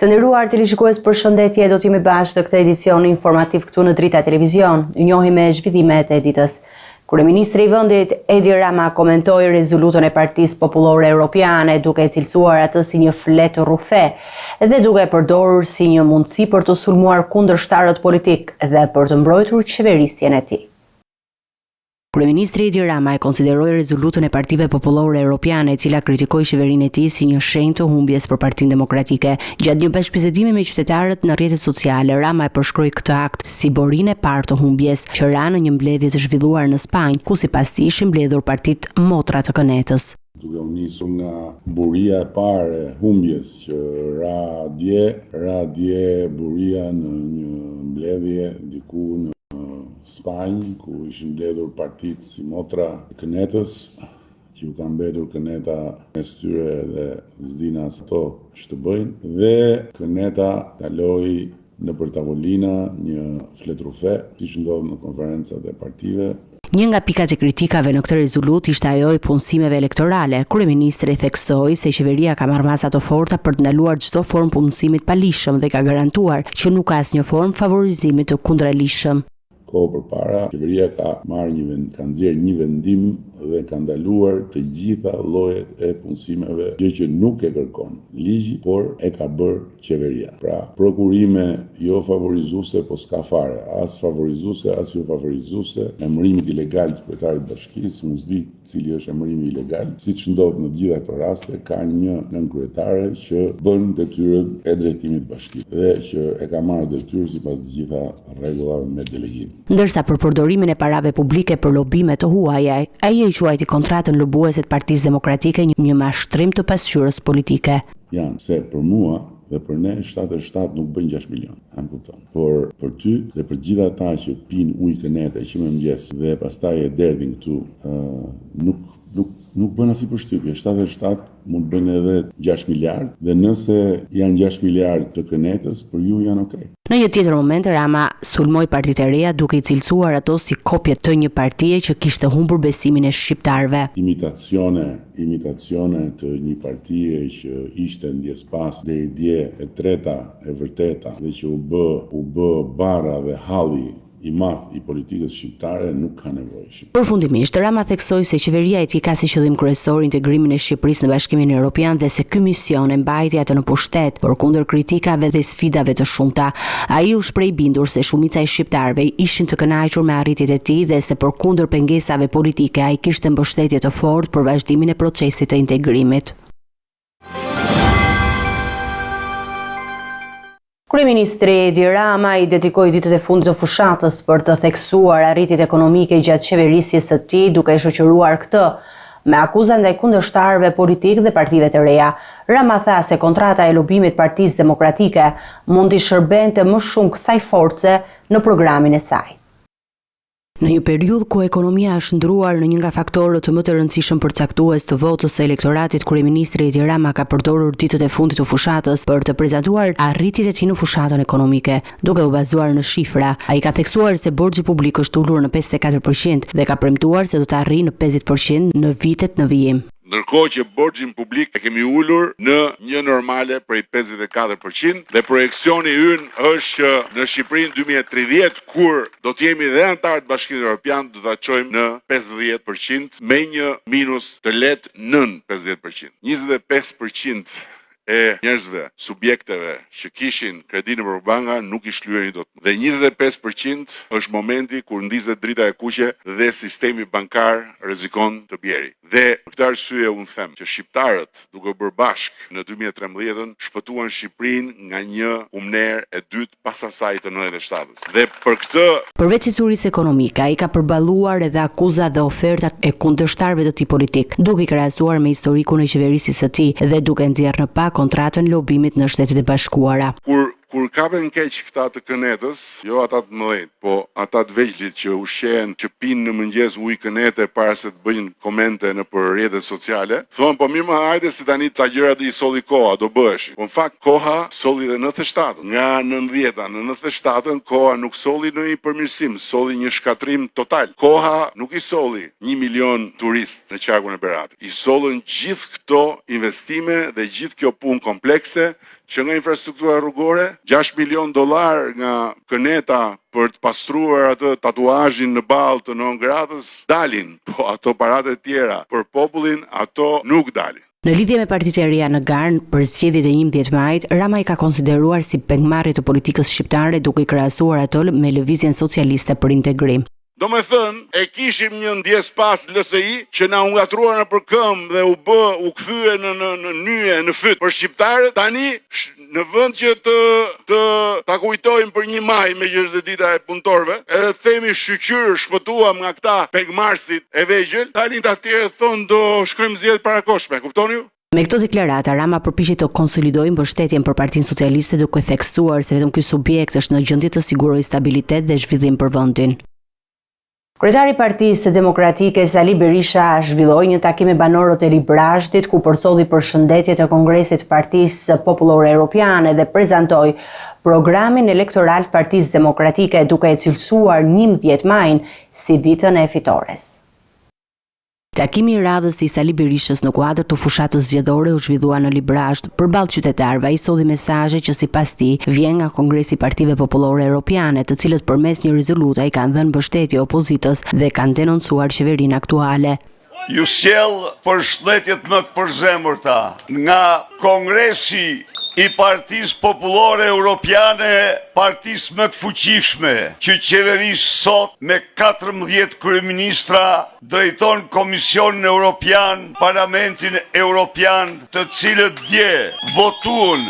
Të nderuar televizionistë, përshëndetje, do të jemi bashkë në këtë edicion informativ këtu në Drita Televizion. Ju njohim me zhvillimet e ditës. Kryeministri i vendit Edi Rama komentoi rezolutën e Partisë Popullore Europiane duke cilësuar atë si një fletë rrufe dhe duke përdorur si një mundësi për të sulmuar kundërshtarët politik dhe për të mbrojtur qeverisjen e tij. Kryeministri Edi Rama e konsideroi rezolutën e Partive Popullore Europiane, e cila kritikoi qeverinë e tij si një shenjë të humbjes për Partinë Demokratike. Gjatë një bashkëbisedimi me qytetarët në rrjetet sociale, Rama e përshkroi këtë akt si borinë e parë të humbjes që ra në një mbledhje të zhvilluar në Spanjë, ku sipas tij ishin mbledhur partitë motra të kënetës. Duke u nisur nga buria e parë e humbjes që ra dje buria në një mbledhje diku në Spanjë, ku ishin mbledhur partitë si motra e kënetës, që u ka mbetur këneta mes tyre dhe s'dina se ato që të bëjnë, dhe këneta kaloi nëpër tavolina një fletrufe, siç ndodh në konferencat e partive. Një nga pikat e kritikave në këtë rezolutë ishte ajo e punësimeve elektorale. Kryeministri theksoi se qeveria ka marrë masa të forta për të ndaluar çdo formë punësimit pa lishëm dhe ka garantuar që nuk ka asnjë formë favorizimi të kundërlishëm. Kohë përpara, qeveria ka nxjerrë një vendim dhe ka ndaluar të gjitha llojet e punësimeve, gjë që nuk e kërkon ligji, por e ka bërë qeveria. Pra, prokurime jo favorizuese, po s'ka fare, as favorizuese, as jo favorizuese, emërimit ilegal të kryetarit të bashkisë, mos di cili është emërimi ilegal, siç ndodh në gjitha këto raste, ka një nënkryetare që bën detyrën e drejtimit të bashkisë dhe që e ka marrë detyrë sipas të gjitha rregullave me delegim. Ndërsa për përdorimin e parave publike për lobime të huaja, ai e quajti kontratën lobuese të Partisë Demokratike një mashtrim të pasqyrës politike. Janë se për mua dhe për ne 77 nuk bën 6 milion, kupton. Por për ty dhe për gjithë ata që pinë ujë kënete që më mëngjes dhe pastaj e derdhin këtu, nuk bën asnjë përshtypje. 77 mund bëjnë edhe 6 miliard dhe nëse janë 6 miliard të kënetës, për ju janë okay. Në një tjetër moment, Rama sulmoi partitë e reja duke i cilësuar ato si kopje të një partie që kishte humbur besimin e shqiptarëve. Imitacione të një partie që ishte ndjes pas deri dje e treta e vërteta dhe që u bë bara dhe halli i madh i politikës shqiptare nuk ka nevojë. Përfundimisht, Rama theksoi se qeveria e tij ka si qëllim kryesor integrimin e Shqipërisë në Bashkimin Evropian dhe se ky mision e mbajtja atë në pushtet, por kundër kritikave dhe sfidave të shumta. Ai u shpreh bindur se shumica e shqiptarëve ishin të kënaqur me arritjet e tij dhe se përkundër pengesave politike ai kishte mbështetje të fortë për vazhdimin e procesit të integrimit. Kryeministri Edi Rama i dedikoi ditët e fundit të fushatës për të theksuar arritjet ekonomike gjatë qeverisjes së tij, duke e shoqëruar këtë me akuza ndaj kundërshtarëve politikë dhe partive të reja. Rama tha se kontrata e lobimit Partisë Demokratike mund t'i shërbente më shumë kësaj force në programin e saj. Në një periudhë ku ekonomia është ndruar në një nga faktorët më të rëndësishëm përcaktues të votës së elektoratit, kryeministri Edi Rama ka përdorur ditët e fundit të fushatës për të prezantuar arritjet e tij në fushatën ekonomike, duke u bazuar në shifra. Ai ka theksuar se borxhi publik është ulur në 54% dhe ka premtuar se do të arrijë në 50% në vitet në vijim. Ndërkohë që borxhin publik e kemi ulur në një normale prej 54% dhe projekcioni ynë është që në Shqipërinë 2030, kur do të jemi dhe antar të Bashkimit Evropian, do ta çojmë në 50% me një minus të lehtë nën 50%. 25% e njerëzve, subjekteve që kishin kredi nëpër banka nuk i shlyeri dot. Dhe 25% është momenti kur ndizet drita e kuqe dhe sistemi bankar rrezikon të bjeri. Dhe për këtë arsye unë them që shqiptarët, duke bërë bashkë në 2013, shpëtuan Shqipërinë nga një humner e dytë pas asaj të 97-s. Dhe për këtë, përveç cisurisë ekonomike, ai ka përballuar edhe akuzat dhe ofertat e kundërshtarëve të tij politik, duke i krahasuar me historikun e qeverisjes së tij dhe duke nxjerrë në pa kontratën lobimit në Shtetet e Bashkuara. Kur kapen keq këta të kënetës, jo ata të mëdhenj, po ata të vegjëlit që ushqehen, që pinë në mëngjes ujë kënete para se të bëjnë komente në për rrjetet sociale, thonë po mirë më hajde se tani ta gjërat i solli koha, do bëhesh. Po në fakt koha solli dhe 97. Nga 90-ta në 97-ën koha nuk solli në një përmirësim, solli një shkatrim total. Koha nuk i solli 1 milion turist në qarkun e Beratit. I sollën gjithë këto investime dhe gjithë kjo punë komplekse që nga infrastruktura rrugore, 6 milion dollar nga Këneta për të pastruar atë tatuazhin në ballë të non gratës dalin, po ato paratë e tjera për popullin ato nuk dalin. Në lidhje me Partitë e Reja në Garn për zgjedhjet e 11 majit, Rama i ka konsideruar si pengmarrje të politikës shqiptare duke i krahasuar ato me Lëvizjen Socialiste për Integrim. Do me thënë, e kishim një ndjes pas LSI që na ungatruar në përkëmbë dhe u kthye në nyje, në fyt për shqiptarët. Tani, në vend që ta kujtojmë për 1 maj me që është dita e punëtorëve, edhe themi shqyqyr shpëtuam nga këta pengmarsit e vegjël, tani të tjerë thonë do shkojmë zgjedhje parakoshme, kuptoni ju? Me këto deklarata, Rama përpiqet të konsolidojë mbështetjen për Partinë Socialiste duke theksuar se vetëm ky subjekt është në gjendje të sigurojë stabilitet dhe zhvillim për vendin. Kryetari i Partisë Demokratike Sali Berisha zhvilloi një takim me banorët e Librazhdit ku përsolli përshëndetjet e Kongresit të Partisë Popullore Europiane dhe prezantoi programin elektoral të Partisë Demokratike duke e cilësuar 11 majin si ditën e fitores. Takimi i radhës i Sali Berishës në kuadër të fushatës zgjedhore u zhvillua në Librazhd. Përballë qytetarëve ai solli mesazhe që sipas tij vjen nga Kongresi i Partive Popullore Europiane, të cilët përmes një rezoluta i kanë dhënë mbështetje opozitës dhe kanë denoncuar qeverinë aktuale. Ju sjell përshëndetjet më të përzemërta nga Kongresi i Partisë Popullore Europiane, partisë më të fuqishme, që qeverisë sot me 14 kryeministra drejton Komisionin Europian, Parlamentin Europian, të cilët dje votuan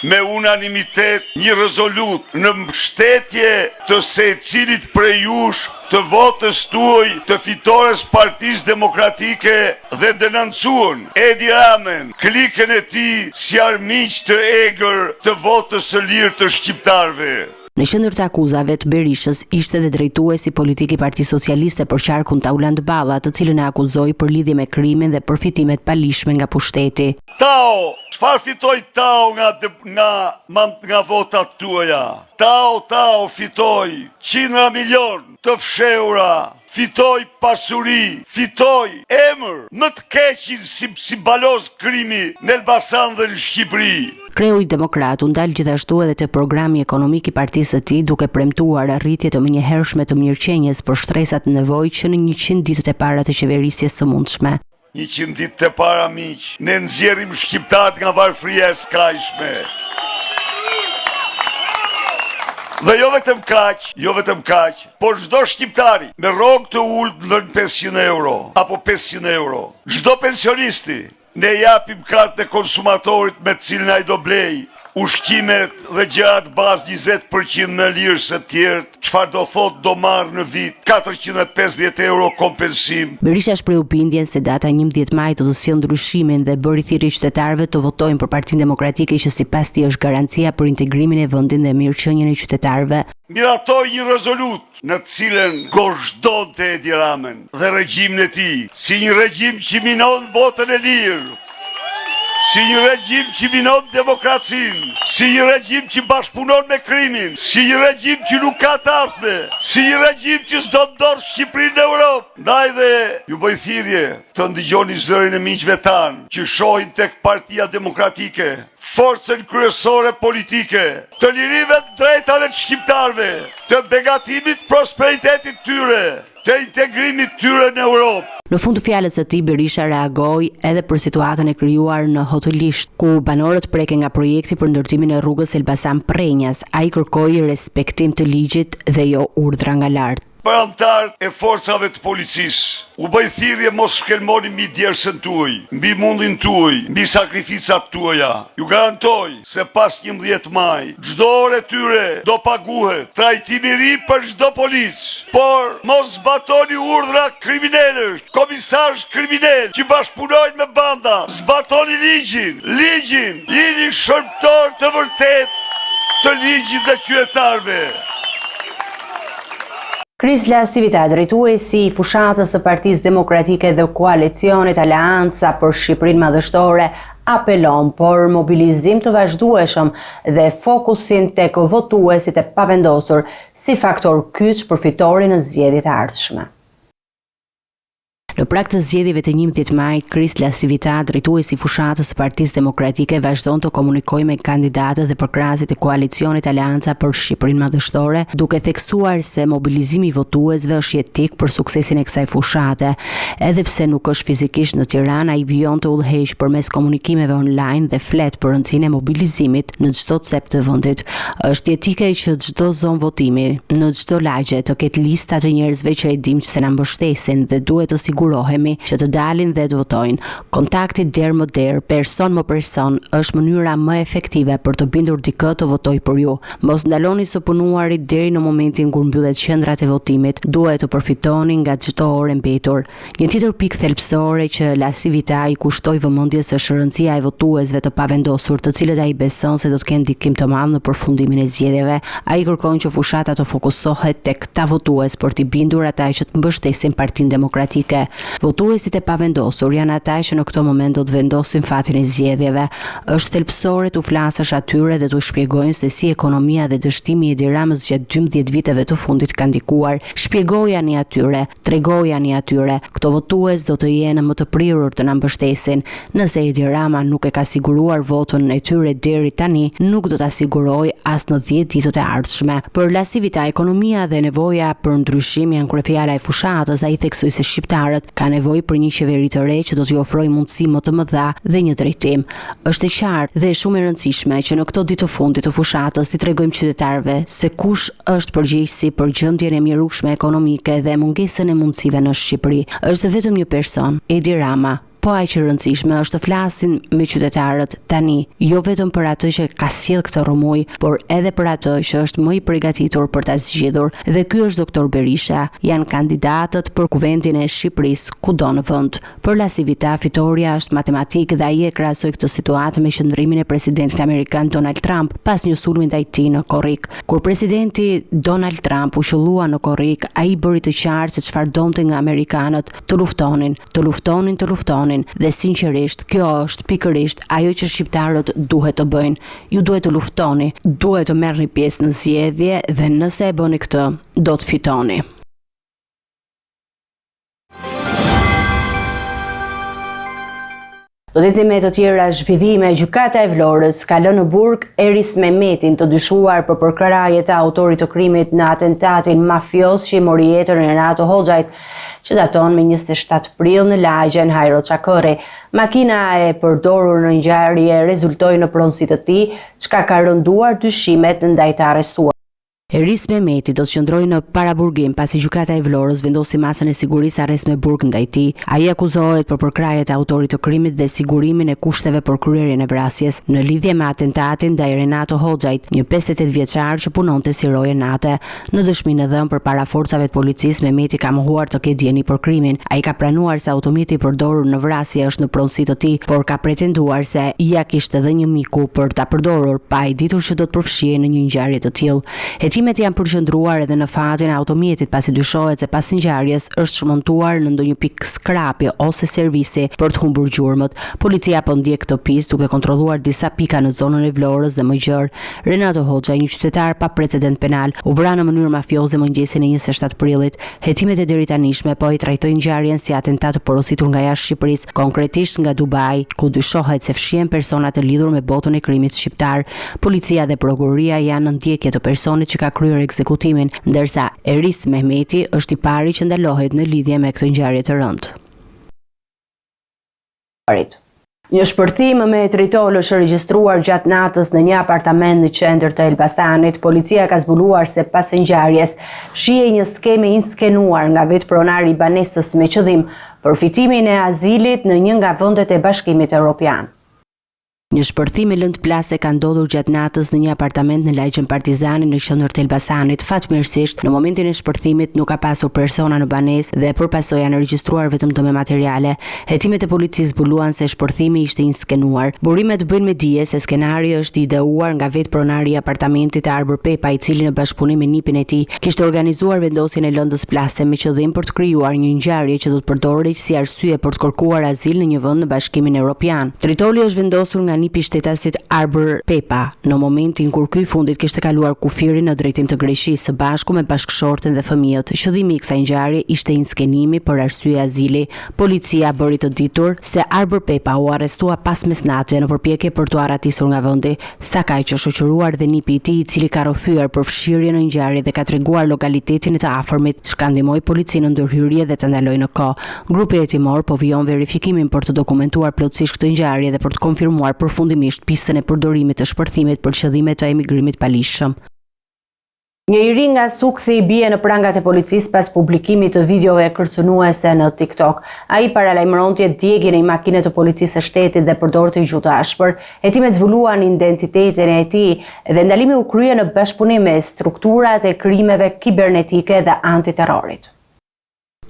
me unanimitet një rezolut në mbështetje të secilit prej jush të votës tuaj të fitores Partisë Demokratike dhe denoncuan Edi Ramën, klikën e tij si armiq të egër të votës së lirë të shqiptarëve. Në qendër të akuzave të Berishës ishte dhe drejtuesi politik i Partisë Socialiste për qarkun Tauland Balla, të cilën e akuzoi për lidhje me krimin dhe përfitimet palishme nga pushteti. Tao, çfarë fitoi Tao nga votat tuaja? Tao fitoi 100 milion të fshehura, fitoi pasuri, fitoi emër, më të keqin si baloz krimi në Elbasan dhe në Shqipëri. Kreu i Demokrat u ndal gjithashtu edhe te programi ekonomik i partisë së tij, duke premtuar arritje të menjëhershme të mirëqenies për shtresat nevojshme në 100 ditët e para të qeverisjes së mundshme. 100 ditët e para, miq, ne nxjerrim shqiptarët nga varfëria e skajshme. Dhe jo vetëm kaq, por çdo shqiptari me rrogë të ulët nën 500 euro apo 500 euro. Çdo pensionisti ne japim kartën e konsumatorit me të cilën ai do blej ushqimet dhe gjërat bazë 20% më lirë se të tjerët, çfarë do thotë do marrë në vit 450 euro kompensim. Berisha shprehu bindjen se data 11 maj do të sjellë ndryshimin dhe bëri thirrje qytetarëve të votojnë për Partinë Demokratike, që sipas tij është garancia për integrimin e vendit dhe mirëqenien e qytetarëve. Miratoi një rezolut në të cilën gorzdonte Edi Ramën dhe regjimin e tij si një regjim që minon votën e lirë, si një regjim që minon demokracinë, si një regjim që bashkëpunon me krimin, si një regjim që nuk ka tafme, si një regjim që s'do të ndorë Shqipërinë në Europë. Ndaj dhe ju bëj thirrje të ndigjoni zërin e miqve tanë që shohin tek Partia Demokratike, forcën kryesore politike, të lirive të drejtave të shqiptarëve, të begatimit prosperitetit tyre, të integrimit tyre në Europë. Në fund të fjalës së tij, Berisha reagoi edhe për situatën e krijuar në Hotelisht, ku banorët preken nga projekti për ndërtimin e rrugës Elbasan-Prenjas. Ai kërkoi respektim të ligjit dhe jo urdhra nga lart. Për anëtarët e forcave të policisë, u bëj thirrje mos shkelmoni mbi djersën tuaj, mbi mundin tuaj, mbi sakrificat tuaja. Ju garantoj se pas 11 maj, çdo orë tyre do paguhet, trajtimi i ri për çdo polic. Por mos zbatoni urdhra kriminalësh, komisarësh kriminal që bashkëpunojnë me banda. Zbatoni ligjin, jeni shërbëtor të vërtet të ligjit dhe qytetarëve. Krisla Sivita, drejtuesi i fushatës së Partisë Demokratike dhe koalicionit Aleanca për Shqipërinë Madhështore, apelon për mobilizim të vazhdueshëm dhe fokusin tek votuesit e pavendosur si faktor kyç për fitorin në zgjedhjet e ardhshme. Në prag të zgjedhjeve të 11 maj, Kris Lasivita, drejtuesi i fushatës së Partisë Demokratike, vazhdon të komunikojë me kandidatët dhe përkrahasit e koalicionit Aleanca për Shqipërinë Madhështore, duke theksuar se mobilizimi i votuesve është jetik për suksesin e kësaj fushate. Edhe pse nuk është fizikisht në Tiranë, ai vijon të udhëheq përmes komunikimeve online dhe flet për rëndësinë e mobilizimit në çdo cep të vendit. Është jetike që çdo zonë votimi, në çdo lagje të ketë lista të njerëzve që e dim që se na mbështesin dhe duhet të sigurohemi që të dalin dhe të votojnë. Kontakti derë më derë, person më person, është mënyra më efektive për të bindur dikë të votojë për ju. Mos ndaloni së punuarit deri në momentin kur mbyllet qendrat e votimit, duhet të përfitoni nga çdo orë mbetur. Një tjetër pikë thelbësore që Lasivita i kushtoi vëmendjes është rëndësia e votuesve të pavendosur, të cilët ai beson se do të kenë ndikim të madh në përfundimin e zgjedhjeve. Ai kërkon që fushata të fokusohet tek ta votues për t'i bindur ata që të mbështesin Partinë Demokratike. Votuesit e pavendosur janë ata që në këtë moment do të vendosin fatin e zgjedhjeve. Është thelbësore t'u flasësh atyre dhe t'u shpjegojnë se si ekonomia dhe dështimi i Edi Ramës gjatë 12 viteve të fundit ka ndikuar. Shpjegojani atyre, tregojani atyre. Këto votues do të jenë më të prirur të na mbështesin. Nëse Edi Rama nuk e ka siguruar votën e tyre deri tani, nuk do ta sigurojë as në 10 ditët e ardhshme. Për Lasivita, ekonomia dhe nevoja për ndryshim janë kryefjala e fushatës. Ai theksoi se shqiptarët kanë nevojë për një qeveri të re që do t'i ofrojë mundësi më të mëdha dhe një drejtim. Është e qartë dhe shumë e rëndësishme që në këto ditë të fundit të fushatës i tregojmë qytetarëve se kush është përgjegjësi për gjendjen e mjerueshme ekonomike dhe mungesën e mundësive në Shqipëri. Është vetëm një person, Edi Rama. Po aq e rëndësishme është të flasin me qytetarët tani, jo vetëm për atë që ka sjell këtë rrëmuj, por edhe për atë që është më i përgatitur për ta zgjidhur. Dhe ky është doktor Berisha, janë kandidatët për kuvendin e Shqipërisë kudo në vend. Për Lasivita, fitoria është matematik dhe ai e krahasoi këtë situatë me qëndrimin e presidentit amerikan Donald Trump pas një sulmi ndaj tij në korrik. Kur presidenti Donald Trump u qellua në korrik, ai bëri të qartë se çfarë donte nga amerikanët, të luftonin. Dhe sinqerisht, kjo është pikërisht ajo që shqiptarët duhet të bëjnë. Ju duhet të luftoni, duhet të merrni pjesë në zgjedhje dhe nëse e bëni këtë, do të fitoni. Do të me të tjera zhvillime, gjykata e Vlorës ka lënë në burg Eris Mehmetin, të dyshuar për përkraje të autorit të krimit në atentatin mafios që i mori jetën Renato Hoxhait, që daton me 27 prill në lagjen Hajro Çakëri. Makina e përdorur në ngjarje rezultoi në pronësi të tij, çka ka rënduar dyshimet ndaj të arrestuar. Eris Mehmeti do të qëndrojë në paraburgim pasi gjykata e Vlorës vendosi masën e sigurisë arrest me burg ndaj tij. Ai akuzohet për përkrajet e autorit të krimit dhe sigurimin e kushteve për kryerjen e vrasjes në lidhje me atentatin ndaj Renato Hoxhait, një 58 vjeçar që punonte si roje nate. Në dëshminë e dhënë përpara forcave të policisë, Mehmeti ka mohuar të ketë dieni për krimin. Ai ka pranuar se automjeti i përdorur në vrasje është në pronësi të tij, por ka pretenduar se ia kishte dhënë një miku për ta përdorur, pa i ditur që do të përfshihej në një ngjarje të tillë. Hetimet janë përqendruar edhe në fatin e automjetit pasi dyshohet se pas ngjarjes është shmontuar në ndonjë pikë skrapi ose servisi për të humbur gjurmët. Policia po ndjek këtë pistë duke kontrolluar disa pika në zonën e Vlorës dhe më gjerë. Renato Hoxha, një qytetar pa precedent penal, u vra në mënyrë mafioze mëngjesin e 27 prillit. Hetimet e deritanishme po i trajtojnë ngjarjen si atentat të porositur nga jashtë Shqipërisë, konkretisht nga Dubai, ku dyshohet se fshihen persona të lidhur me botën e krimit shqiptar. Policia dhe prokuroria janë në ndjekje të personit që ka kryer ekzekutimin, ndërsa Eris Mehmeti është i pari që ndalohet në lidhje me këtë ngjarje të rëndë. Një shpërthim me tritol është regjistruar gjatë natës në një apartament në qendër të Elbasanit. Policia ka zbuluar se pas ngjarjes shihej një skeme inskenuar nga vetë pronari i banesës me qëllim përfitimin e azilit në një nga vendet e Bashkimit Evropian. Një shpërthim e lëndë plase ka ndodhur gjatë natës në një apartament në lagjen Partizani në qendër të Elbasanit. Fatmirësisht, në momentin e shpërthimit nuk ka pasur persona në banesë dhe përpasoj janë regjistruar vetëm dëme materiale. Hetimet e policisë zbuluan se shpërthimi ishte inskenuar. Burimet bëjnë me dije se skenari është ideuar nga vetë pronari i apartamentit Arbër Pepa, i cili në bashkëpunim me nipin e tij kishte organizuar vendosjen e lëndës plase me qëllim për të krijuar një ngjarje që do të përdorej si arsye për të kërkuar azil në një vend në Bashkimin Evropian. Tritoli është vendosur nga nga nipi shtetasit Arbër Pepa, në momentin kur ky fundit kishte kaluar kufirin në drejtim të Greqisë së bashku me bashkëshorten dhe fëmijët. Qëllimi i kësaj ngjarje ishte inskenimi për arsye azili. Policia bëri të ditur se Arbër Pepa u arrestua pas mesnatë në përpjekje për t'u arratisur nga vendi, sakaj që shoqëruar dhe nipi i tij, i cili ka rrëfyer për fshirje në ngjarje dhe ka treguar lokalitetin e të afërmit, çka ndihmoi policinë në ndërhyrje dhe të ndalojë në kohë. Grupi hetimor po vijon verifikimin për të dokumentuar plotësisht këtë ngjarje dhe për të konfirmuar përfundimisht pistën e përdorimit të shpërthimit për qëllime të emigrimit palishëm. Një i ri nga Sukthi bie në prangat e policisë pas publikimit të videove kërcënuese në TikTok. Ai paralajmëronte djegjen e një makine të policisë së shtetit dhe përdorte gjuhë të ashpër. Hetimet zbuluan identitetin e tij dhe ndalimi u krye në bashkëpunim me strukturat e krimeve kibernetike dhe antiterrorit.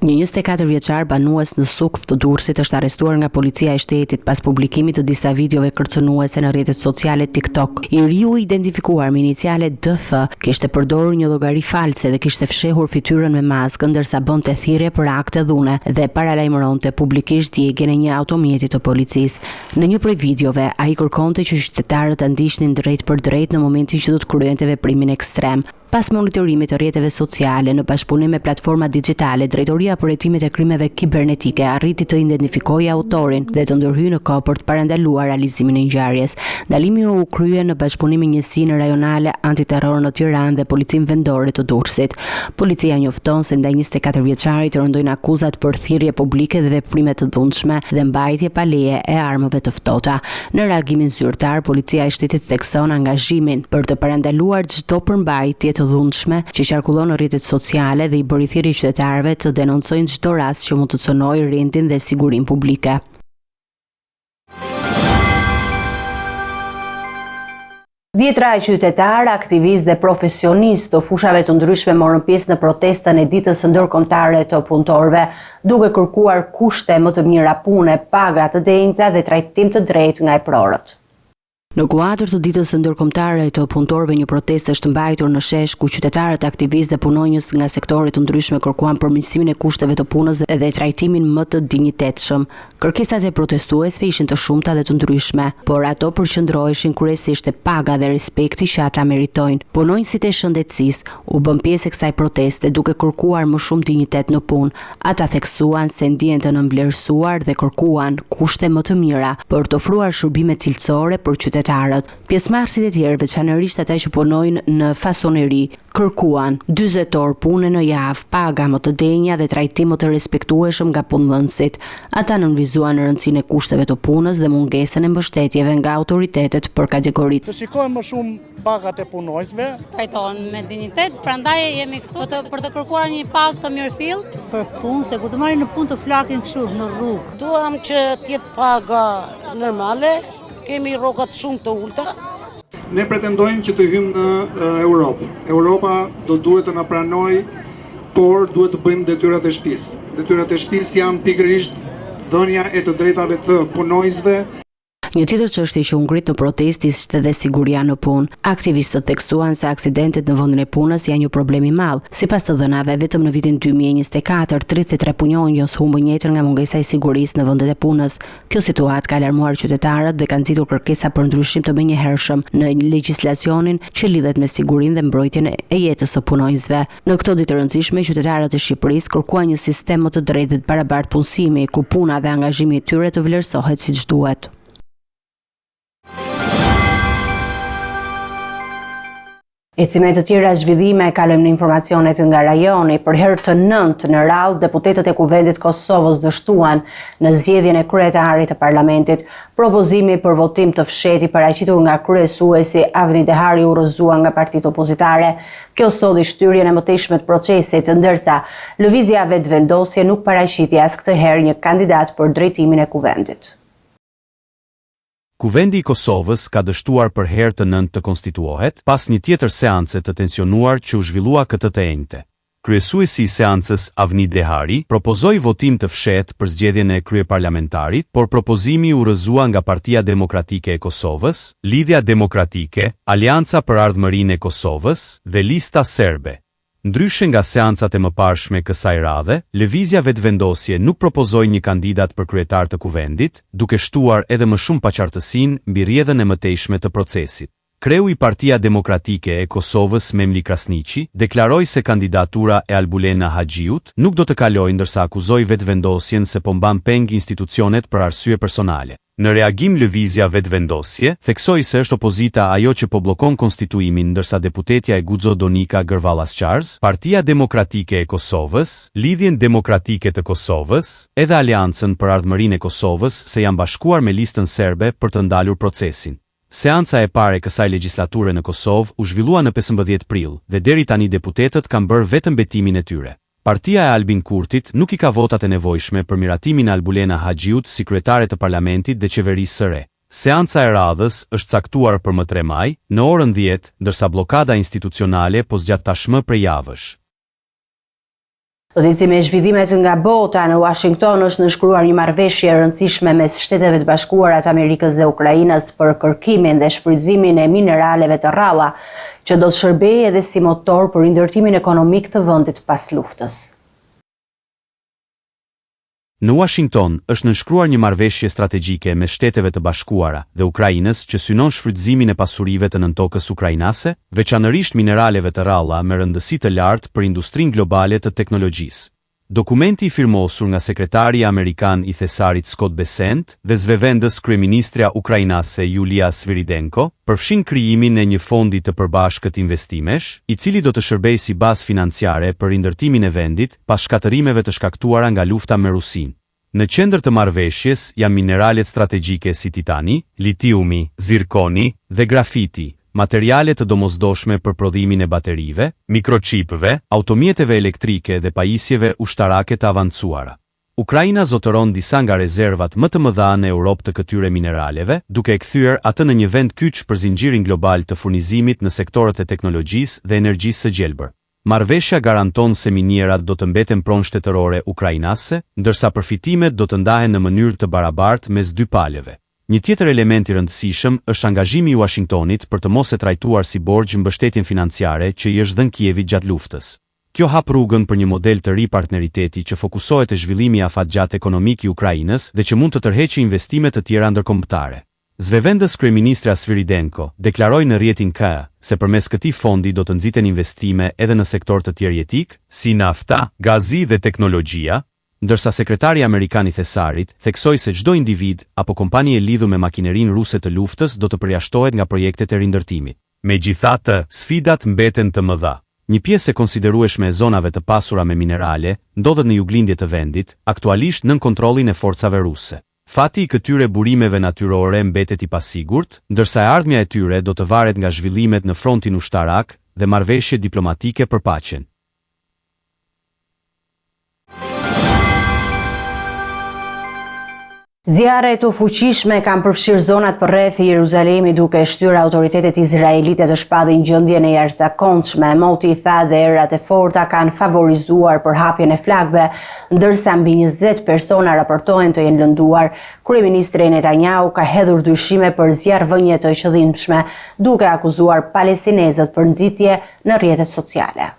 Një 24 vjeçar banues në Sukth të Durrësit është arrestuar nga policia e shtetit pas publikimit të disa videove kërcënuese në rrjetet sociale TikTok. I riu identifikuar me iniciale DF kishte përdorur një llogari false dhe kishte fshehur fytyrën me maskë ndërsa bënte thirrje për akte dhune dhe paralajmëronte publikisht djegjen e një automjeti të policisë. Në një prej videove ai kërkonte që qytetarët ta ndiqnin drejt për drejt në momentin që do të kryente veprimin ekstrem. Pas monitorimit të rrjeteve sociale në bashkëpunim me platforma digjitale, Drejtoria për Hetimet e Krimeve Kibernetike arriti të identifikojë autorin dhe të ndërhyjë në kohë për të parandaluar realizimin e ngjarjes. Ndalimi u krye në bashkëpunim me njësinë rajonale antiterror në Tiranë dhe policinë vendore të Durrësit. Policia njofton se ndaj 24 vjeçarit rëndojnë akuzat për thirrje publike dhe veprime të dhunshme dhe mbajtje pa leje e armëve të ftohta. Në reagimin zyrtar, policia e shtetit thekson angazhimin për të parandaluar çdo përmbajtje të dhunshme që qarkullon në rrjetet sociale dhe i bëri thirrje qytetarëve të denoncojnë çdo rast që mund të cënojë rendin dhe sigurinë publike. Dhjetra qytetarë, aktivistë dhe profesionistë të fushave të ndryshme morën pjesë në protestën e ditës së ndërkombëtare të punëtorëve, duke kërkuar kushte më të mira pune, paga të denjta dhe trajtim të drejtë nga e prorët. Në kuadër të ditës së ndërkombëtare të punëtorëve, një protestë është mbajtur në shesh ku qytetarët, aktivistë dhe punonjës nga sektore të ndryshme kërkuan përmirësimin e kushteve të punës dhe trajtimin më të dinjitetshëm. Kërkesat e protestuesve ishin të shumta dhe të ndryshme, por ato përqendroheshin kryesisht te paga dhe respekti që ata meritojnë. Punonjësit e shëndetësisë u bën pjesë e kësaj proteste duke kërkuar më shumë dinjitet në punë. Ata theksuan se ndihen të nënvlerësuar dhe kërkuan kushte më të mira për të ofruar shërbime cilësore për qytetarët. Pjesëmarrësit e tjerë, veçanërisht ata që punojnë në fasoneri, kërkuan 40 orë pune në javë, paga më të denja dhe trajtim më të respektueshëm nga punëdhënësit. Ata nënvizuan në rëndësinë e kushteve të punës dhe mungesën e mbështetjeve nga autoritetet për kategoritë. Të shikojmë më shumë pagat e punonjësve. Trajtohen me dinjitet, prandaj jemi këtu për të kërkuar një pagë të mirëfill. Për punë, se ku të marrin në punë të flakin kështu në rrugë. Duam që të jetë paga normale. Kemi rrogat shumë të ulta. Ne pretendojmë që të hyjmë në Europë. Europa do duhet të na pranojë, por duhet të bëjmë detyrat e shtëpisë. Detyrat e shtëpisë janë pikërisht dhënia e të drejtave të punonjësve. Një tjetër çështje që u ngrit në protestë ishte dhe siguria në punë. Aktivistët theksuan se aksidentet në vendin e punës janë një problem i madh. Sipas të dhënave, vetëm në vitin 2024, 33 punonjës humbën jetën nga mungesa e sigurisë në vendet e punës. Kjo situatë ka alarmuar qytetarët dhe ka nxitur kërkesa për ndryshim të menjëhershëm në legjislacionin që lidhet me sigurinë dhe mbrojtjen e jetës së punonjësve. Në këtë ditë të rëndësishme, qytetarët e Shqipërisë kërkuan një sistem më të drejtë dhe të barabartë punësimi, ku puna dhe angazhimi i tyre të vlerësohet siç duhet. Ecime të tjera zhvillime, kalojmë në informacionet nga rajoni. Për herë të nëntë në radhë, deputetët e Kuvendit Kosovës dështuan në zgjedhjen e kryetarit të parlamentit. Propozimi për votim të fshehtë paraqitur nga kryesuesi Avni Dehari u rrëzua nga partitë opozitare. Kjo solli shtyrjen e mëtejshme të procesit, ndërsa lëvizja vetvendosje nuk paraqiti as këtë herë një kandidat për drejtimin e Kuvendit. Kuvendi i Kosovës ka dështuar për herë të nëntë të konstituohet, pas një tjetër seance të tensionuar që u zhvillua këtë të enjte. Kryesuesi i seancës Avni Dehari propozoi votim të fshehtë për zgjedhjen e kryeparlamentarit, por propozimi u rrëzua nga Partia Demokratike e Kosovës, Lidhja Demokratike, Alianca për Ardhmërinë e Kosovës dhe Lista Serbe. Ndryshe nga seancat e mëparshme kësaj radhe, lëvizja vetëvendosje nuk propozoi një kandidat për kryetar të kuvendit, duke shtuar edhe më shumë paqartësinë mbi rrjedhën e mëtejshme të procesit. Kreu i Partia Demokratike e Kosovës Memli Krasniqi deklaroi se kandidatura e Albulena Haxhiut nuk do të kalojë, ndërsa akuzoi vetëvendosjen se po mban peng institucionet për arsye personale. Në reagim, lëvizja vetëvendosje theksoi se është opozita ajo që po bllokon konstituimin, ndërsa deputetja e Guxo Donika Gërvallasqars, Partia Demokratike e Kosovës, Lidhjen Demokratike të Kosovës, edhe Aleancën për Ardhmërinë e Kosovës se janë bashkuar me listën serbe për të ndalur procesin. Seanca e parë e kësaj legjislature në Kosovë u zhvillua në 15 prill dhe deri tani deputetët kanë bërë vetëm betimin e tyre. Partia e Albin Kurtit nuk i ka votat e nevojshme për miratimin e Albulena Haxhiut si kryetare të parlamentit dhe qeverisë së re. Seanca e radhës është caktuar për më 3 maj, në orën 10, ndërsa blokada institucionale po zgjat tashmë prej javësh. Udhëzimi me zhvillimet nga bota në Washington është nënshkruar një marrëveshje e rëndësishme mes Shteteve të Bashkuara të Amerikës dhe Ukrainës për kërkimin dhe shfrytëzimin e mineraleve të rralla, që do të shërbejë edhe si motor për rindërtimin ekonomik të vendit pas luftës. Në Washington është nënshkruar një marrëveshje strategjike mes Shteteve të Bashkuara dhe Ukrainës që synon shfrytëzimin e pasurive të nëntokës ukrainase, veçanërisht mineraleve të rralla me rëndësi të lartë për industrinë globale të teknologjisë. Dokumenti i firmosur nga sekretari amerikan i Thesarit Scott Bessent dhe zëvendës kryeministrja ukrainase Yulia Sviridenko përfshin krijimin e një fondi të përbashkët investimesh, i cili do të shërbejë si bazë financiare për rindërtimin e vendit pas shkatërimeve të shkaktuara nga lufta me Rusinë. Në qendër të marrëveshjes janë mineralet strategjike si titani, litiumi, zirkoni dhe grafiti, materiale të domosdoshme për prodhimin e baterive, mikrochipëve, automjeteve elektrike dhe pajisjeve ushtarake të avancuara. Ukraina zotëron disa nga rezervat më të mëdha në Europë të këtyre mineraleve, duke e kthyer atë në një vend kyç për zinxhirin global të furnizimit në sektorët e teknologjisë dhe energjisë së gjelbër. Marrëveshja garanton se minierat do të mbeten pronë shtetërore ukrainase, ndërsa përfitimet do të ndahen në mënyrë të barabartë mes dy palëve. Një tjetër element i rëndësishëm është angazhimi i Washingtonit për të mos e trajtuar si borxh mbështetjen financiare që i është dhënë Kievit gjatë luftës. Kjo hap rrugën për një model të ri partneriteti që fokusohet te zhvillimi i afatgjat ekonomik i Ukrainës dhe që mund të tërheqë investime të tjera ndërkombëtare. Zëvendës kryeministra Sviridenko deklaroi në rrjetin K se përmes këtij fondi do të nxiten investime edhe në sektor të tjerë jetik, si nafta, gazi dhe teknologjia, ndërsa sekretari amerikan i Thesarit theksoi se çdo individ apo kompani e lidhur me makinerinë ruse të luftës do të përjashtohet nga projektet e rindërtimit. Megjithatë, sfidat mbeten të mëdha. Një pjesë e konsiderueshme e zonave të pasura me minerale ndodhet në juglindje të vendit, aktualisht nën kontrollin e forcave ruse. Fati i këtyre burimeve natyrore mbetet i pasigurt, ndërsa e ardhmja e tyre do të varet nga zhvillimet në frontin ushtarak dhe marrëveshje diplomatike për paqen. Zjarret të fuqishme kanë përfshirë zonat përreth Jeruzalemit duke shtyrë autoritetet izraelite të shpallin gjendjen e jashtëzakonshme. Moti i tha dhe erat e forta kanë favorizuar përhapjen e flakëve, ndërsa mbi 20 persona raportohen të jenë lënduar. Kryeministri Netanyahu ka hedhur dyshime për zjarrvënie të qëllimshme, duke akuzuar palestinezët për nxitje në rrjetet sociale.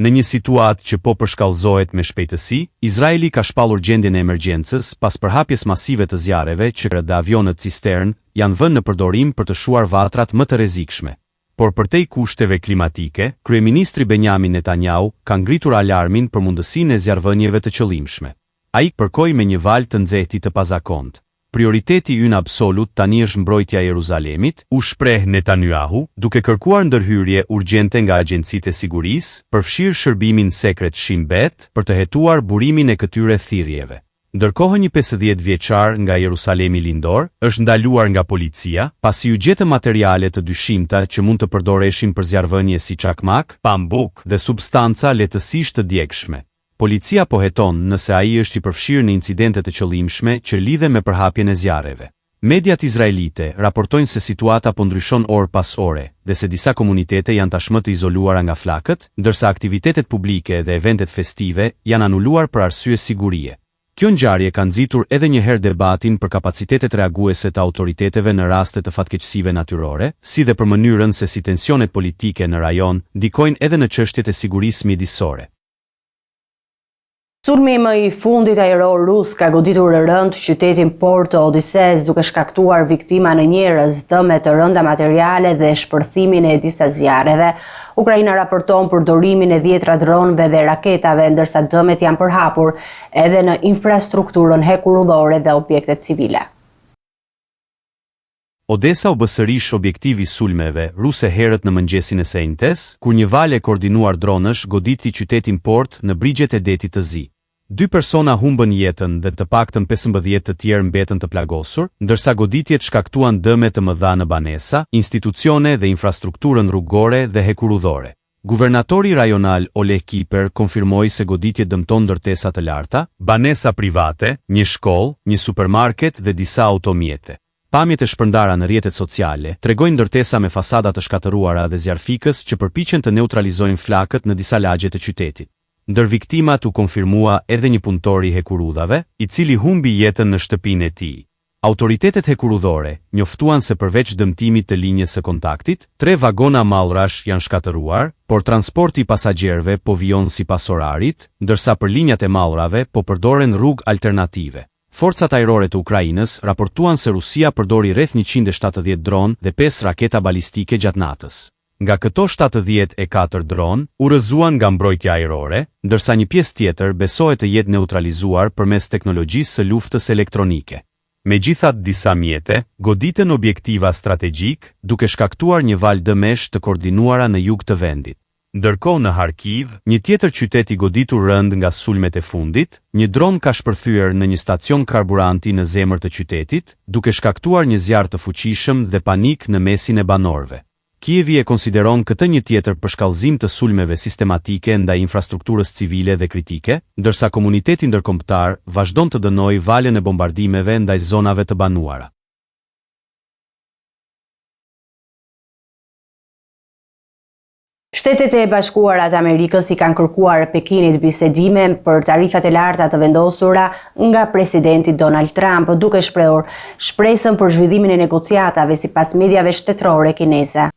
Në një situatë që po përshkallëzohet me shpejtësi, Izraeli ka shpallur gjendjen e emergjencës pas përhapjes masive të zjarreve që dhe avionët cistern janë vënë në përdorim për të shuar vatrat më të rrezikshme. Por përtej kushteve klimatike, kryeministri Benjamin Netanyahu ka ngritur alarmin për mundësinë e zjarrvënieve të qëllimshme. Ai kërkoi me një valë të nxehtë të pazakontë. Prioriteti ynë absolut tani është mbrojtja e Jeruzalemit, u shpreh Netanyahu, duke kërkuar ndërhyrje urgjente nga agjencitë e sigurisë, përfshirë shërbimin sekret Shin Bet, për të hetuar burimin e këtyre thirrjeve. Ndërkohë një 50 vjeçar nga Jerusalemi lindor është ndaluar nga policia, pasi u gjetën materiale të dyshimta që mund të përdoreshin për zjarrvënie si çakmak, pambuk dhe substanca lehtësisht të djegshme. Policia po heton nëse ai është i përfshirë në incidente të qëllimshme që lidhen me përhapjen e zjarreve. Mediat izraelite raportojnë se situata po ndryshon orë pas ore dhe se disa komunitete janë tashmë të izoluara nga flakët, ndërsa aktivitetet publike dhe eventet festive janë anuluar për arsye sigurie. Kjo ngjarje ka nxitur edhe një herë debatin për kapacitetet reaguese të autoriteteve në raste të fatkeqësive natyrore, si dhe për mënyrën se si tensionet politike në rajon ndikojnë edhe në çështjet e sigurisë mjedisore. Sulmi më i fundit ajror rus ka goditur rënd qytetin Port Odiseas duke shkaktuar viktima në njerëz, dëme të rënda materiale dhe shpërthimin e disa zjarreve. Ukraina raporton për dorimin e 10 dronëve dhe raketave, ndërsa dëmet janë përhapur edhe në infrastrukturën hekurudhore dhe objektet civile. Odesa u bë sërish objektiv i sulmeve ruse herët në mëngjesin e sejntes, kur një valë e koordinuar dronësh goditi qytetin Port në brigjet e detit të Zi. 2 persona humbën jetën dhe të paktën 15 të tjerë mbetën të plagosur, ndërsa goditjet shkaktuan dëme të mëdha në banesa, institucione dhe infrastrukturën rrugore dhe hekurudhore. Guvernatori rajonal Oleg Kiper konfirmoi se goditjet dëmton ndërtesa të larta, banesa private, një shkollë, një supermarket dhe disa automjete. Pamjet e shpërndara në rrjetet sociale tregojnë ndërtesa me fasada të shkatëruara dhe zjarfikës që përpiqen të neutralizojnë flakët në disa lagje të qytetit. Ndër viktimat u konfirmua edhe një punëtor i hekurudhave, i cili humbi jetën në shtëpinë e tij. Autoritetet hekurudhore njoftuan se përveç dëmtimit të linjës së kontaktit, 3 vagona mallrash janë shkatëruar, por transporti i pasagjerëve po vijon sipas orarit, ndërsa për linjat e mallrave po përdoren rrugë alternative. Forcat ajrore të Ukrainës raportuan se Rusia përdori rreth 170 dronë dhe 5 raketa balistike gjatë natës. Nga këto 74 dronë u rrëzuan nga mbrojtja ajrore, ndërsa një pjesë tjetër besohet të jetë neutralizuar përmes teknologjisë së luftës elektronike. Megjithatë, disa mjete goditën objektiva strategjik, duke shkaktuar një valë dëmesh të koordinuara në jug të vendit. Ndërkohë në Harkiv, një tjetër qytet i goditur rënd nga sulmet e fundit, një dron ka shpërthyer në një stacion karburanti në zemër të qytetit, duke shkaktuar një zjarr të fuqishëm dhe panik në mesin e banorëve. Kievi e konsideron këtë një tjetër përshkallëzim të sulmeve sistematike ndaj infrastrukturës civile dhe kritike, ndërsa komuniteti ndërkombëtar vazhdon të dënojë valën e bombardimeve ndaj zonave të banuara. Shtetet e Bashkuara të Amerikës i kanë kërkuar Pekinit bisedime për tarifat e larta të vendosura nga presidenti Donald Trump, duke shprehur shpresën për zhvillimin e negociatave sipas mediave shtetërore kineze.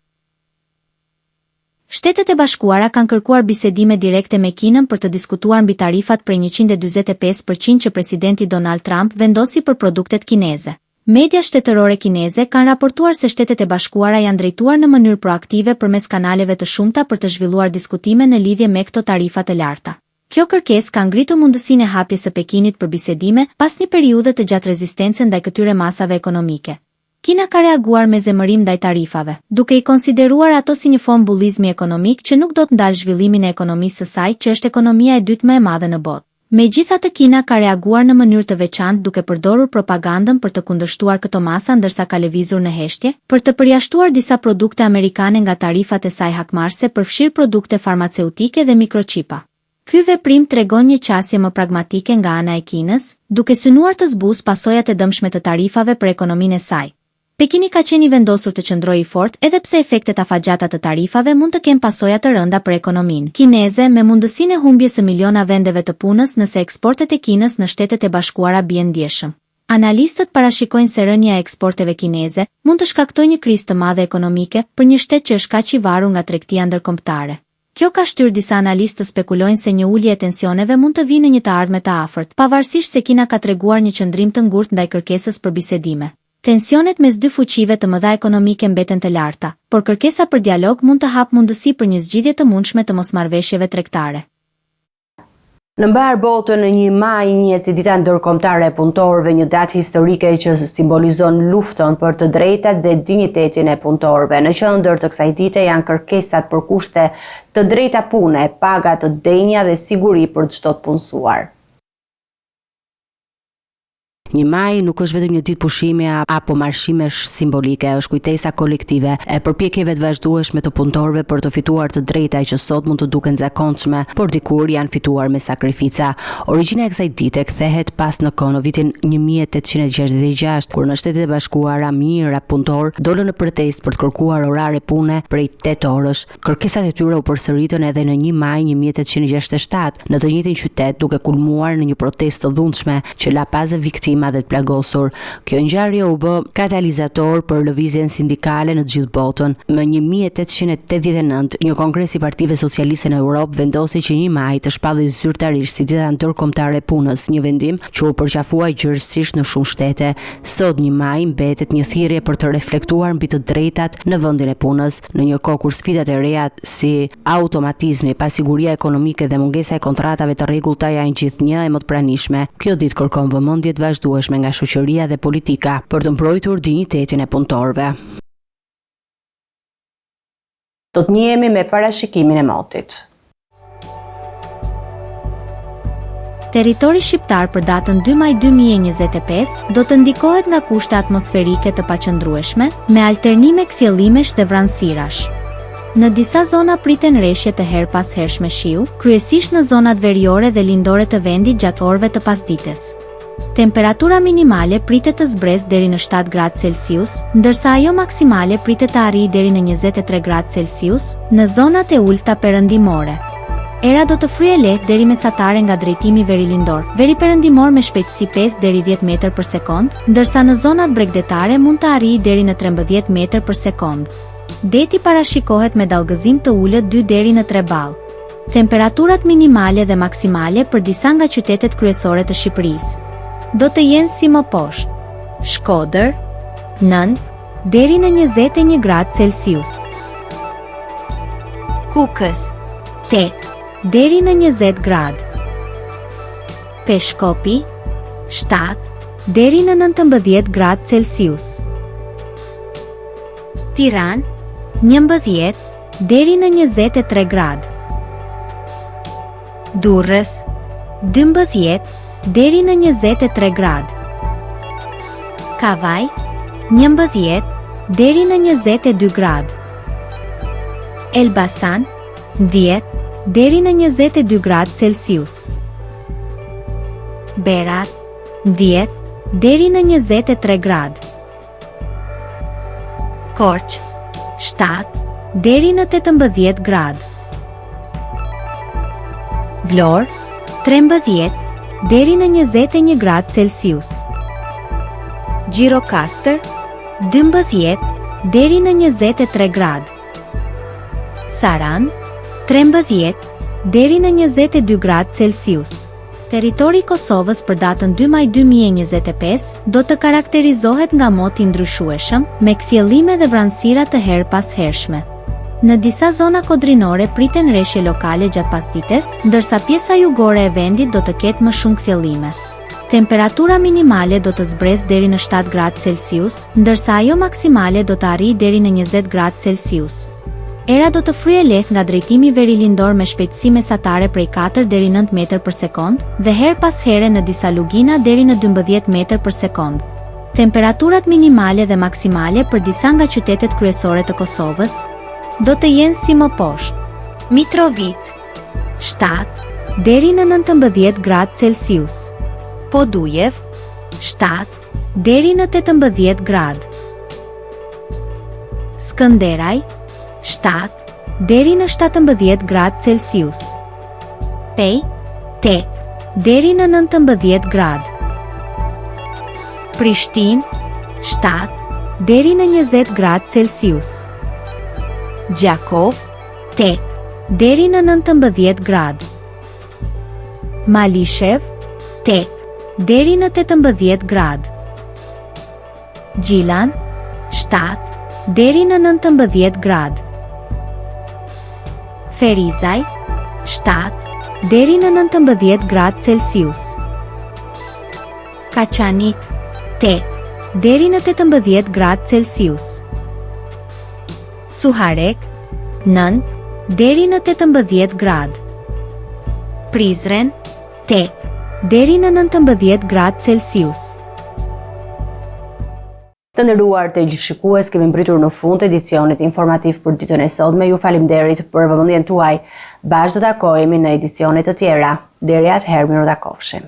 Shtetet e Bashkuara kanë kërkuar bisedime direkte me Kinën për të diskutuar mbi tarifat prej 145% që presidenti Donald Trump vendosi për produktet kineze. Media shtetërore kineze kanë raportuar se Shtetet e Bashkuara janë drejtuar në mënyrë proaktive përmes kanaleve të shumta për të zhvilluar diskutime në lidhje me këto tarifa të larta. Kjo kërkesë ka ngritur mundësinë e hapjes së Pekinit për bisedime pas një periudhe të gjatë rezistencë ndaj këtyre masave ekonomike. Kina ka reaguar me zemërim ndaj tarifave, duke i konsideruar ato si një formë bullizmi ekonomik që nuk do të ndalë zhvillimin e ekonomisë së saj, që është ekonomia e dytë më e madhe në botë. Megjithatë, Kina ka reaguar në mënyrë të veçantë duke përdorur propagandën për të kundërshtuar këto masa ndërsa ka lëvizur në heshtje, për të përjashtuar disa produkte amerikane nga tarifat e saj hakmarrëse, përfshirë produkte farmaceutike dhe mikrochipa. Ky veprim tregon një qasje më pragmatike nga ana e Kinës, duke synuar të zbusë pasojat e dëmshme të tarifave për ekonominë e saj. Pekini ka qenë i vendosur të qëndrojë fort edhe pse efektet afatgjata të tarifave mund të kenë pasoja të rënda për ekonominë kineze, me mundësinë e humbjes së miliona vendeve të punës nëse eksportet e Kinës në Shtetet e Bashkuara bien ndjeshëm. Analistët parashikojnë se rënja e eksporteve kineze mund të shkaktojë një krizë të madhe ekonomike për një shtet që është kaq i varur nga tregtia ndërkombëtare. Kjo ka shtyrë disa analistë të spekulojnë se një ulje e tensioneve mund të vinë në një të ardhme të afërt, pavarësisht se Kina ka treguar një qëndrim të ngurtë ndaj kërkesës për bisedime. Tensionet mes dy fuqive të mëdha ekonomike mbeten të larta, por kërkesa për dialog mund të hapë mundësi për një zgjidhje të mundshme të mosmarrveshjeve tregtare. Në mbar botën, 1 maj njihet si dita ndërkombëtare e punëtorëve, një datë historike që simbolizon luftën për të drejtat dhe dinjitetin e punëtorëve. Në qendër të kësaj dite janë kërkesat për kushte të drejta pune, paga të denja dhe siguri për çdo të punësuar. 1 maj nuk është vetëm një ditë pushimi apo marshimesh simbolike, është kujtesa kolektive e përpjekjeve të vazhdueshme të punëtorëve për të fituar të drejta që sot mund të duken zakonshme, por dikur janë fituar me sakrifica. Origjina e kësaj dite kthehet pas në kohë në vitin 1866, kur në Shtetet e Bashkuara mijëra punëtor dolën në protestë për të kërkuar orare pune prej 8 orësh. Kërkesat e tyre u përsëritën edhe në 1 maj 1867 në të njëjtin qytet, duke kulmuar në një protestë të dhunshme që la pazë viktima dhe të plagosur. Kjo ngjarje u bë katalizator për lëvizjen sindikale në të gjithë botën. Më 1889, një kongres i Partive Socialiste në Europë vendosi që 1 maj të shpallej zyrtarisht si dita ndërkombëtare e punës, një vendim që u përqafua gjërësisht në shumë shtete. Sot 1 maj mbetet një thirrje për të reflektuar mbi të drejtat në vendin e punës, në një kohë kur sfidat e reja si automatizmi, pasiguria ekonomike dhe mungesa e kontratave të rregullta janë gjithnjë e më të pranishme. Kjo ditë kërkon vëmendje të vazhdueshme nga shoqëria dhe politika për të mbrojtur dinjitetin e punëtorëve. Do të njihemi me parashikimin e motit. Territori shqiptar për datën 2 maj 2025 do të ndikohet nga kushte atmosferike të paqëndrueshme, me alternime kthjellimesh dhe vranësirash. Në disa zona priten rreshje të her pas hershme shiu, kryesisht në zonat veriore dhe lindore të vendit gjatë orëve të pasdites. Temperatura minimale pritet të zbresë deri në 7 gradë Celsius, ndërsa ajo maksimale pritet të arrijë deri në 23 gradë Celsius në zonat e ulta perëndimore. Era do të fryejë lehtë deri mesatare nga drejtimi verilindor, veri perëndimor me shpejtësi 5 deri 10 metër për sekond, ndërsa në zonat bregdetare mund të arrijë deri në 13 metër për sekond. Deti parashikohet me dallgëzim të ulët 2 deri në 3 ballë. Temperaturat minimale dhe maksimale për disa nga qytetet kryesore të Shqipërisë do të jenë si më poshtë: Shkodër 9 deri në 21 gradë Celsius, Kukës 8 deri në 20 gradë, Peshkopi 7 deri në 19 gradë Celsius, Tiranë 11 deri në 23 gradë, Durrës 12 deri në 23 gradë, Kavaj 11 deri në 22 gradë, Elbasan 10 deri në 22 gradë Celsius, Berat 10 deri në 23 gradë, Korç 7 deri në 18 gradë, Vlorë 13 deri në 21 gradë Celsius, Gjirokastër 12 deri në 23 gradë, Sarand 13 deri në 22 gradë Celsius. Territori i Kosovës për datën 2 maj 2025 do të karakterizohet nga moti i ndryshueshëm, me kthjellime dhe vranësira të her pas hershme. Në disa zona kodrinore priten rreshje lokale gjatë pasdites, ndërsa pjesa jugore e vendit do të ketë më shumë kthjellime. Temperatura minimale do të zbresë deri në 7 gradë Celsius, ndërsa ajo maksimale do të arrijë deri në 20 gradë Celsius. Era do të fryejë lehtë nga drejtimi verilindor me shpejtësi mesatare prej 4 deri 9 metër për sekond dhe her pas here në disa lugina deri në 12 metër për sekond. Temperaturat minimale dhe maksimale për disa nga qytetet kryesore të Kosovës do të jenë si më poshtë: Mitrovica 7 deri në 19 gradë Celsius, Podujev 7 deri në 18 gradë, Skënderaj 7 deri në 17 gradë Celsius, Pej 8 deri në 19 gradë, Prishtinë 7 deri në 20 gradë Celsius, Gjakov 8 deri në 19 gradë, Malishev 8 deri në 18 gradë, Gjilan 7 deri në 19 gradë, Ferizaj 7 deri në 19 gradë Celsius, Kaçanik 8 deri në 18 gradë Celsius, Suharek 9 deri në 18 gradë, Prizren 8 deri në 19 gradë Celsius, Të nderuar teleshikues, kemi mbritur në fund të edicionit informativ për ditën e sotme. Ju faleminderit për vëmendjen tuaj. Bashkë do takojemi në edicione të tjera. Deri atëherë, miru takofshim.